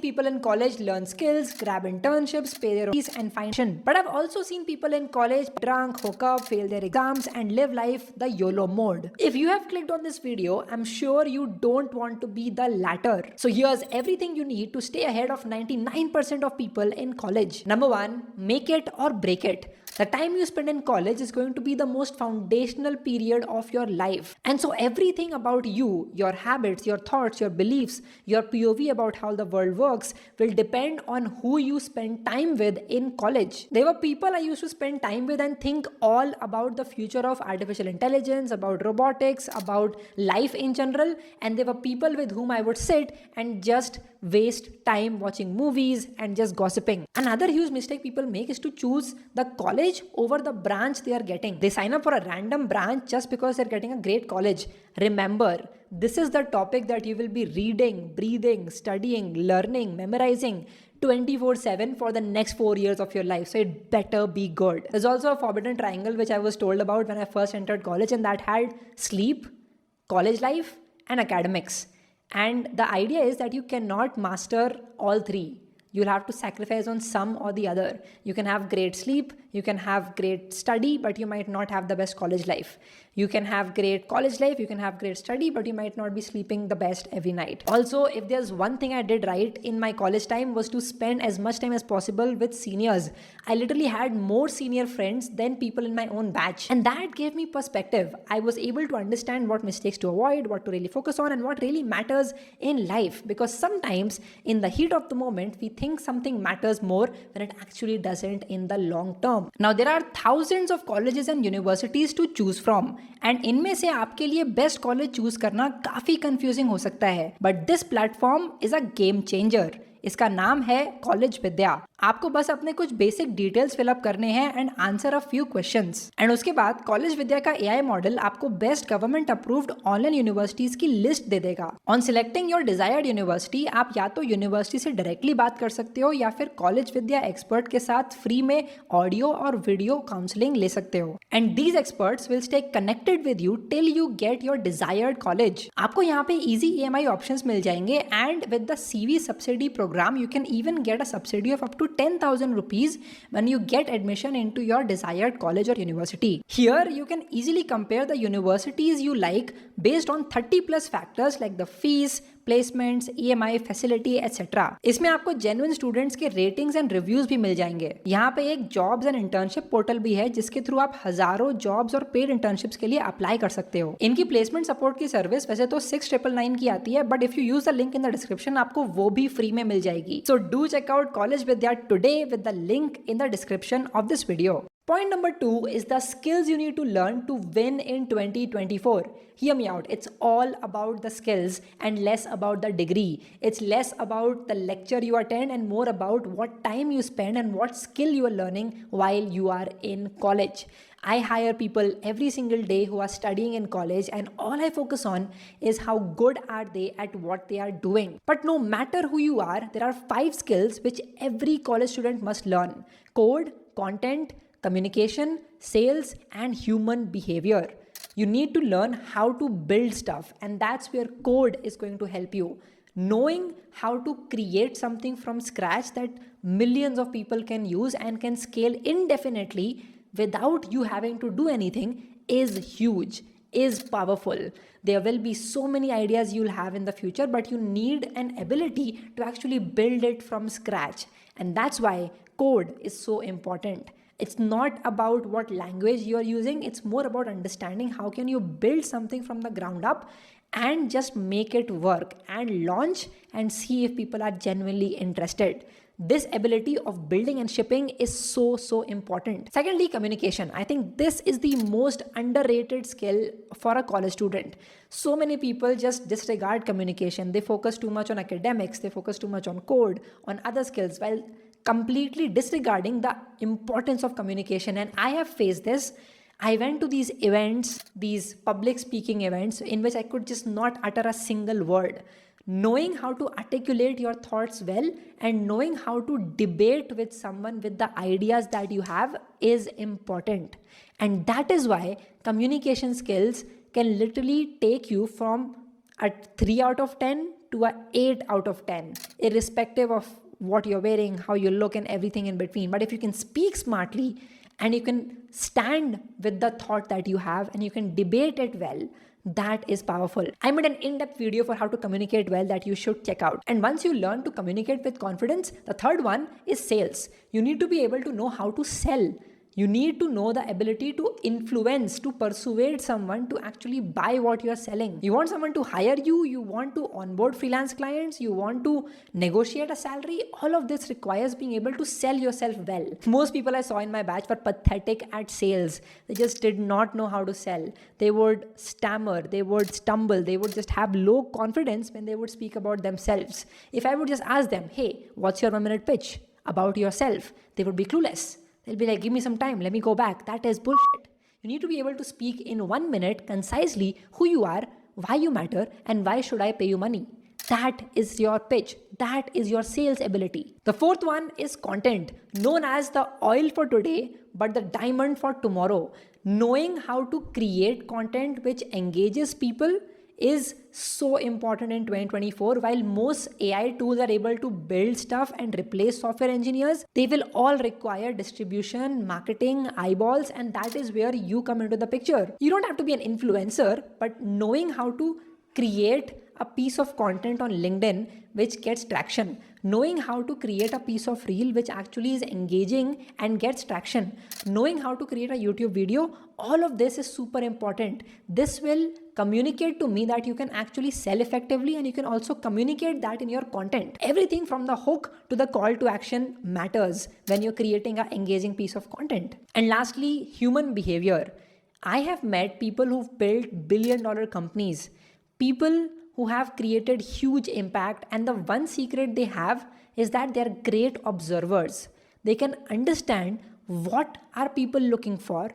people in college learn skills, grab internships, pay their fees, and find passion. But I've also seen people in college drunk, hook up, fail their exams, and live life the YOLO mode. If you have clicked on this video, I'm sure you don't want to be the latter. So here's everything you need to stay ahead of 99% of people in college. Number one, make it or break it. The time you spend in college is going to be the most foundational period of your life. And so everything about you, your habits, your thoughts, your beliefs, your POV about how the world works will depend on who you spend time with in college. There were people I used to spend time with and think all about the future of artificial intelligence, about robotics, about life in general. And there were people with whom I would sit and just waste time watching movies and just gossiping. Another huge mistake people make is to choose the college over the branch they are getting. They sign up for a random branch just because they're getting a great college. Remember, this is the topic that you will be reading, breathing, studying, learning, memorizing 24/7 for the next 4 years of your life. So it better be good. There's also a forbidden triangle which I was told about when I first entered college, and that had sleep, college life, and academics. And the idea is that you cannot master all three. You'll have to sacrifice on some or the other. You can have great sleep, you can have great study, but you might not have the best college life. You can have great college life, you can have great study, but you might not be sleeping the best every night. Also, if there's one thing I did right in my college time was to spend as much time as possible with seniors. I literally had more senior friends than people in my own batch. And that gave me perspective. I was able to understand what mistakes to avoid, what to really focus on, and what really matters in life. Because sometimes in the heat of the moment, we think something matters more when it actually doesn't in the long term. Now, there are thousands of colleges and universities to choose from. And इनमें से आपके लिए best college choose करना काफी confusing हो सकता है, but this platform is a game changer. इसका नाम है कॉलेज विद्या. आपको बस अपने कुछ बेसिक डिटेल्स फिलअप करने हैं and answer a few questions. And उसके बाद कॉलेज विद्या का एआई मॉडल आपको best government approved online universities की लिस्ट दे देगा. On selecting your desired university, आप या तो यूनिवर्सिटी से डायरेक्टली बात कर सकते हो या फिर कॉलेज विद्या एक्सपर्ट के साथ फ्री में ऑडियो और वीडियो काउंसलिंग ले सकते हो. And these experts will stay connected with you till you get your desired college. आपको यहाँ पे इजी EMI ऑप्शंस मिल जाएंगे and with the CV subsidy program, you can even get a subsidy of up to 10,000 rupees when you get admission into your desired college or university. Here, you can easily compare the universities you like based on 30 plus factors like the fees, placements, EMI, facility etcetera. इसमें आपको genuine students के ratings and reviews भी मिल जाएंगे. यहाँ पे एक jobs and internship portal भी है जिसके थ्रू आप हजारों जॉब्स और पेड इंटर्नशिप्स के लिए अप्लाई कर सकते हो. इनकी प्लेसमेंट सपोर्ट की सर्विस वैसे तो 6,999 की आती है, but if you use the link in the description आपको वो भी फ्री में मिल जाएगी. So do check out College Vidya today with the link in the description of this video. Point number 2 is the skills you need to learn to win in 2024. Hear me out. It's all about the skills and less about the degree. It's less about the lecture you attend and more about what time you spend and what skill you are learning while you are in college. I hire people every single day who are studying in college, and all I focus on is how good are they at what they are doing. But no matter who you are, there are 5 skills which every college student must learn: code, content, communication, sales, and human behavior. You need to learn how to build stuff, and that's where code is going to help you. Knowing how to create something from scratch that millions of people can use and can scale indefinitely without you having to do anything is huge, is powerful. There will be so many ideas you'll have in the future, but you need an ability to actually build it from scratch. And that's why code is so important. It's not about what language you're using. It's more about understanding how can you build something from the ground up and just make it work and launch and see if people are genuinely interested. This ability of building and shipping is so important. Secondly, communication. I think this is the most underrated skill for a college student. So many people just disregard communication. They focus too much on academics. They focus too much on code, on other skills, while completely disregarding the importance of communication. And I have faced this. I went to these events, these public speaking events, in which I could just not utter a single word. Knowing how to articulate your thoughts well and knowing how to debate with someone with the ideas that you have is important. And that is why communication skills can literally take you from a 3 out of 10 to a 8 out of 10, irrespective of what you're wearing, how you look, and everything in between. But if you can speak smartly and you can stand with the thought that you have and you can debate it well, that is powerful. I made an in-depth video for how to communicate well that you should check out. And once you learn to communicate with confidence, the third one is sales. You need to be able to know how to sell. You need to know the ability to influence, to persuade someone to actually buy what you're selling. You want someone to hire you, you want to onboard freelance clients, you want to negotiate a salary. All of this requires being able to sell yourself well. Most people I saw in my batch were pathetic at sales. They just did not know how to sell. They would stammer, they would stumble, they would just have low confidence when they would speak about themselves. If I would just ask them, hey, what's your 1-minute pitch about yourself? They would be clueless. They'll be like, give me some time, let me go back. That is bullshit. You need to be able to speak in 1 minute concisely who you are, why you matter, and why should I pay you money. That is your pitch. That is your sales ability. The fourth one is content, known as the oil for today, but the diamond for tomorrow. Knowing how to create content which engages people is so important in 2024. While most AI tools are able to build stuff and replace software engineers, they will all require distribution, marketing, eyeballs, and that is where you come into the picture. You don't have to be an influencer, but knowing how to create a piece of content on LinkedIn which gets traction, knowing how to create a piece of reel which actually is engaging and gets traction, knowing how to create a YouTube video, all of this is super important. This will communicate to me that you can actually sell effectively, and you can also communicate that in your content. Everything from the hook to the call to action matters when you're creating an engaging piece of content. And lastly, human behavior. I have met people who've built billion-dollar companies, people who have created huge impact, and the one secret they have is that they're great observers. They can understand what are people looking for,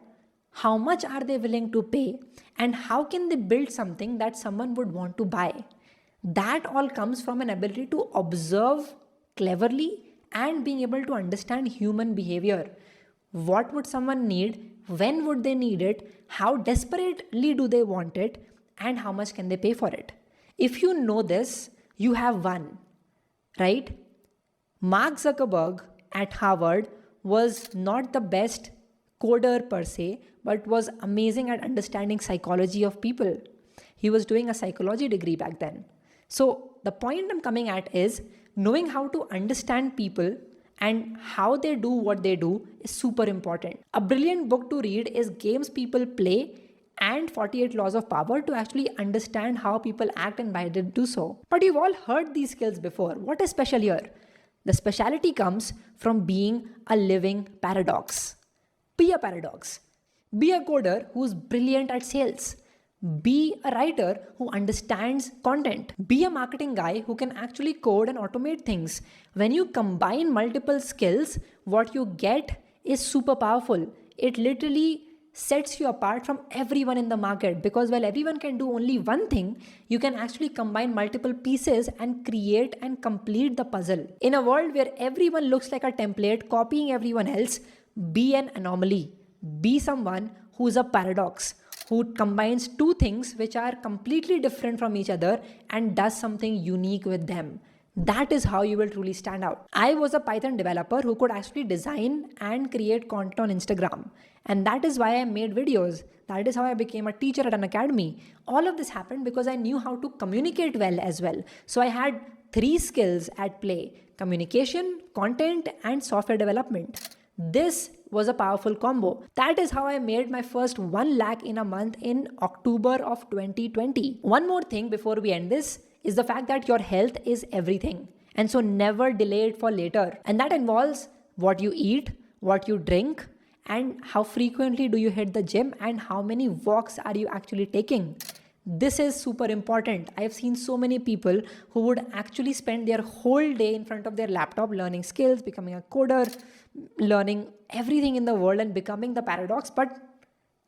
how much are they willing to pay, and how can they build something that someone would want to buy. That all comes from an ability to observe cleverly and being able to understand human behavior. What would someone need? When would they need it? How desperately do they want it? And how much can they pay for it? If you know this, you have won, right? Mark Zuckerberg at Harvard was not the best coder per se, but was amazing at understanding psychology of people. He was doing a psychology degree back then. So the point I'm coming at is knowing how to understand people and how they do what they do is super important. A brilliant book to read is Games People Play and 48 Laws of Power to actually understand how people act and why they do so. But you've all heard these skills before. What is special here? The speciality comes from being a living paradox. Be a paradox. Be a coder who's brilliant at sales. Be a writer who understands content. Be a marketing guy who can actually code and automate things. When you combine multiple skills, what you get is super powerful. It literally sets you apart from everyone in the market, because while everyone can do only one thing, you can actually combine multiple pieces and create and complete the puzzle. In a world where everyone looks like a template, copying everyone else, be an anomaly. Be someone who's a paradox, who combines two things which are completely different from each other and does something unique with them. That is how you will truly stand out. I was a Python developer who could actually design and create content on Instagram. And that is why I made videos. That is how I became a teacher at an academy. All of this happened because I knew how to communicate well as well. So I had 3 skills at play: communication, content, and software development. This was a powerful combo. That is how I made my first 1 lakh in a month in October of 2020. One more thing before we end this is the fact that your health is everything. And so never delay it for later. And that involves what you eat, what you drink, and how frequently do you hit the gym, and how many walks are you actually taking. This is super important. I have seen so many people who would actually spend their whole day in front of their laptop learning skills, becoming a coder, learning everything in the world and becoming the paradox, but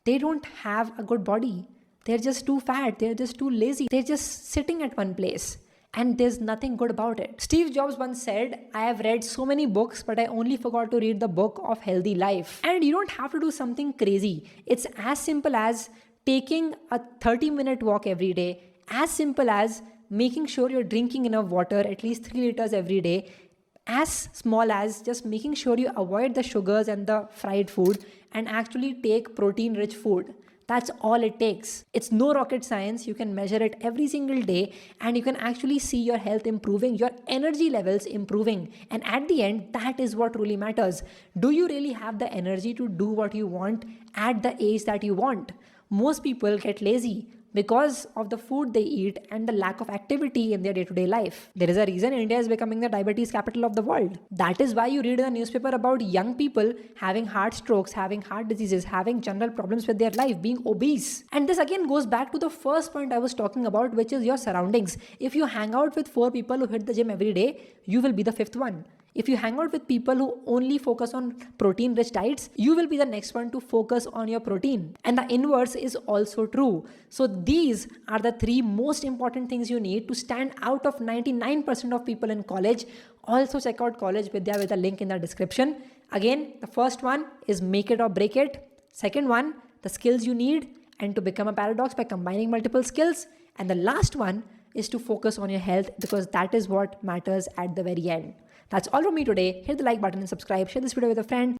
they don't have a good body. They're just too fat. They're just too lazy. They're just sitting at one place. And there's nothing good about it. Steve Jobs once said, I have read so many books, but I only forgot to read the book of healthy life. And you don't have to do something crazy. It's as simple as taking a 30-minute walk every day, as simple as making sure you're drinking enough water, at least 3 liters every day, as small as just making sure you avoid the sugars and the fried food and actually take protein rich food. That's all it takes. It's no rocket science. You can measure it every single day and you can actually see your health improving, your energy levels improving. And at the end, that is what really matters. Do you really have the energy to do what you want at the age that you want? Most people get lazy because of the food they eat and the lack of activity in their day-to-day life. There is a reason India is becoming the diabetes capital of the world. That is why you read in the newspaper about young people having heart strokes, having heart diseases, having general problems with their life, being obese. And this again goes back to the first point I was talking about, which is your surroundings. If you hang out with 4 people who hit the gym every day, you will be the 5th one. If you hang out with people who only focus on protein rich diets, you will be the next one to focus on your protein. And the inverse is also true. So these are the 3 most important things you need to stand out of 99% of people in college. Also check out College Vidya with a link in the description. Again, the first one is make it or break it. Second one, the skills you need and to become a paradox by combining multiple skills. And the last one is to focus on your health because that is what matters at the very end. That's all from me today. Hit the like button and subscribe. Share this video with a friend.